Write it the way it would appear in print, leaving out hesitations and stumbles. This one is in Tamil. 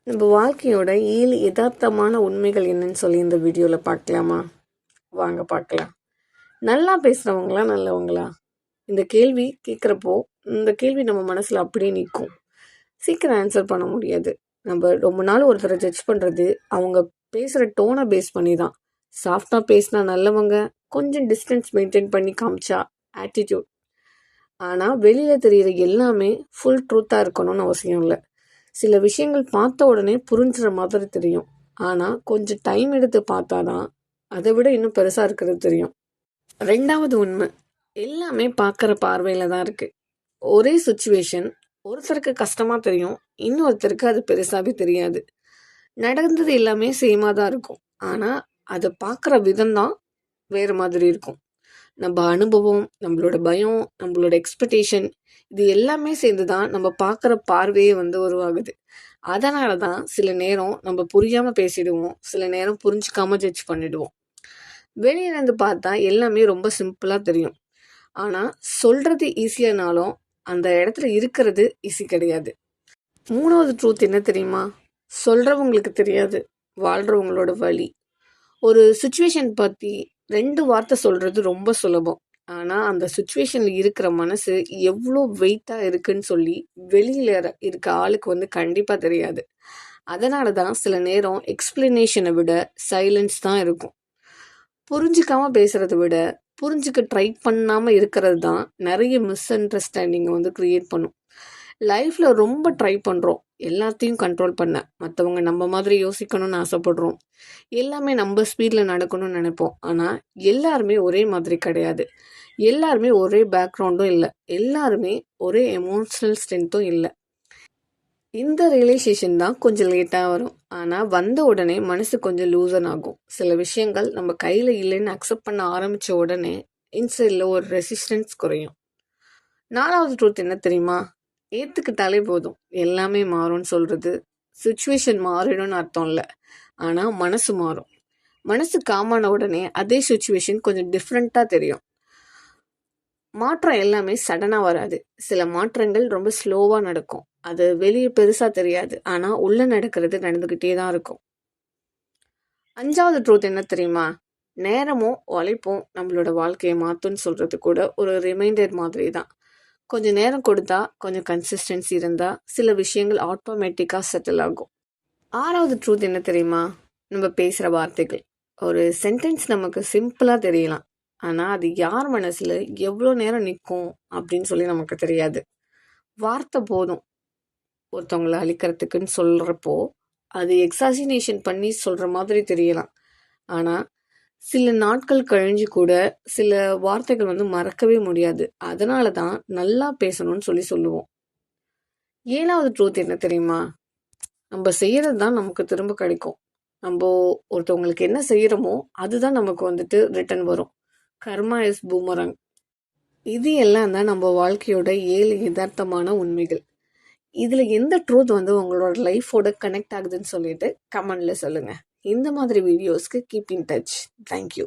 நம்ம வாழ்க்கையோட 7 யதார்த்தமான உண்மைகள் என்னன்னு சொல்லி இந்த வீடியோவில் பார்க்கலாமா? வாங்க பார்க்கலாம். நல்லா பேசுகிறவங்களா நல்லவங்களா? இந்த கேள்வி கேட்குறப்போ இந்த கேள்வி நம்ம மனசில் அப்படியே நிற்கும். சீக்கிரம் ஆன்சர் பண்ண முடியாது. நம்ம ரொம்ப நாள் ஒருத்தரை ஜட்ஜ் பண்ணுறது அவங்க பேசுகிற டோனை பேஸ் பண்ணி தான். சாஃப்டாக பேசினா நல்லவங்க, கொஞ்சம் டிஸ்டன்ஸ் மெயின்டைன் பண்ணி காமிச்சா ஆட்டிடியூட். ஆனால் வெளியில் தெரிகிற எல்லாமே ஃபுல் ட்ரூத்தாக இருக்கணும்னு அவசியம் இல்லை. சில விஷயங்கள் பார்த்த உடனே புரிஞ்சுற மாதிரி தெரியும். ஆனால் கொஞ்சம் டைம் எடுத்து பார்த்தா தான் அதை விட இன்னும் பெருசாக இருக்கிறது தெரியும். 2வது உண்மை, எல்லாமே பார்க்குற பார்வையில் தான் இருக்குது. ஒரே சுச்சுவேஷன் ஒருத்தருக்கு கஷ்டமாக தெரியும், இன்னொருத்தருக்கு அது பெருசாகவே தெரியாது. நடந்தது எல்லாமே சேமாக தான் இருக்கும், ஆனால் அதை பார்க்குற விதம் தான் வேறு மாதிரி இருக்கும். நம்ம அனுபவம், நம்மளோட பயம், நம்மளோட எக்ஸ்பெக்டேஷன், இது எல்லாமே சேர்ந்து தான் நம்ம பார்க்குற பார்வையே உருவாகுது. அதனால தான் சில நேரம் நம்ம புரியாமல் பேசிடுவோம், சில நேரம் புரிஞ்சிக்காம ஜட்ஜ் பண்ணிடுவோம். வெளியிலேருந்து பார்த்தா எல்லாமே ரொம்ப சிம்பிளாக தெரியும். ஆனால் சொல்கிறது ஈஸியானாலும் அந்த இடத்துல இருக்கிறது ஈஸி கிடையாது. 3வது ட்ரூத் என்ன தெரியுமா? சொல்கிறவங்களுக்கு தெரியாது வாழ்கிறவங்களோட வழி. ஒரு சுச்சுவேஷன் பற்றி 2 வார்த்தை சொல்கிறது ரொம்ப சுலபம். ஆனால் அந்த சுச்சுவேஷனில் இருக்கிற மனசு எவ்வளோ வெயிட்டாக இருக்குன்னு சொல்லி வெளியில் இருக்க ஆளுக்கு கண்டிப்பாக தெரியாது. அதனால தான் சில நேரம் எக்ஸ்பிளனேஷனை விட சைலன்ஸ் தான் இருக்கும். புரிஞ்சிக்காமல் பேசுகிறத விட புரிஞ்சிக்க ட்ரை பண்ணாமல் இருக்கிறது தான் நிறைய மிஸ் அண்டர்ஸ்டாண்டிங்கை க்ரியேட் பண்ணும். லைஃப்பில் ரொம்ப ட்ரை பண்ணுறோம் எல்லாத்தையும் கண்ட்ரோல் பண்ண, மற்றவங்க நம்ம மாதிரி யோசிக்கணும்னு ஆசைப்படுறோம், எல்லாமே நம்ம ஸ்பீடில் நடக்கணும்னு நினைப்போம். ஆனால் எல்லாருமே ஒரே மாதிரி கிடையாது, எல்லாருமே ஒரே பேக்ரவுண்டும் இல்லை, எல்லாருமே ஒரே எமோஷ்னல் ஸ்ட்ரென்த்தும் இல்லை. இந்த ரியலைசேஷன் தான் கொஞ்சம் லேட்டாக வரும். ஆனால் வந்த உடனே மனசு கொஞ்சம் லூசன் ஆகும். சில விஷயங்கள் நம்ம கையில் இல்லைன்னு அக்செப்ட் பண்ண ஆரம்பித்த உடனே இன்சைடில் ஒரு ரெசிஸ்டன்ஸ் குறையும். 4வது ட்ரூத் என்ன தெரியுமா? ஏற்றுக்கிட்டாலே போதும், எல்லாமே மாறும்னு சொல்கிறது சுச்சுவேஷன் மாறிடும்னு அர்த்தம் இல்லை, ஆனால் மனசு மாறும். மனசு காமான உடனே அதே சுச்சுவேஷன் கொஞ்சம் டிஃப்ரெண்ட்டாக தெரியும். மாற்றம் எல்லாமே சடனாக வராது, சில மாற்றங்கள் ரொம்ப ஸ்லோவாக நடக்கும். அது வெளியே பெருசாக தெரியாது, ஆனால் உள்ளே நடக்கிறது நடந்துக்கிட்டே தான் இருக்கும். 5வது ட்ரூத் என்ன தெரியுமா? நேரமும் உழைப்பும் நம்மளோட வாழ்க்கையை மாற்றும்னு சொல்கிறது கூட ஒரு ரிமைண்டர் மாதிரி தான். கொஞ்சம் நேரம் கொடுத்தா, கொஞ்சம் கன்சிஸ்டன்சி இருந்தால் சில விஷயங்கள் ஆட்டோமேட்டிக்காக செட்டில் ஆகும். 6வது ட்ரூத் என்ன தெரியுமா? நம்ம பேசுகிற வார்த்தைகள். ஒரு சென்டென்ஸ் நமக்கு சிம்பிளாக தெரியலாம், ஆனால் அது யார் மனசில் எவ்வளோ நேரம் நிற்கும் அப்படின்னு சொல்லி நமக்கு தெரியாது. வார்த்தை போதும் ஒருத்தவங்களை அழிக்கிறதுக்குன்னு சொல்கிறப்போ அது எக்ஸாசினேஷன் பண்ணி சொல்கிற மாதிரி தெரியலாம், ஆனால் சில நாட்கள் கழிஞ்சு கூட சில வார்த்தைகள் மறக்கவே முடியாது. அதனால தான் நல்லா பேசணும்னு சொல்லுவோம். 7வது ட்ரூத் என்ன தெரியுமா? நம்ம செய்கிறது தான் நமக்கு திரும்ப கிடைக்கும். நம்ம ஒருத்தவங்களுக்கு என்ன செய்கிறோமோ அதுதான் நமக்கு ரிட்டன் வரும். கர்மா இஸ் பூமரங். இது எல்லாம் தான் நம்ம வாழ்க்கையோட 7 யதார்த்தமான உண்மைகள். இதில் எந்த ட்ரூத் உங்களோட லைஃபோட கனெக்ட் ஆகுதுன்னு சொல்லிட்டு கமெண்டில் சொல்லுங்கள். இந்த மாதிரி வீடியோஸ்க்கு கீப் இன் டச். தேங்க்யூ.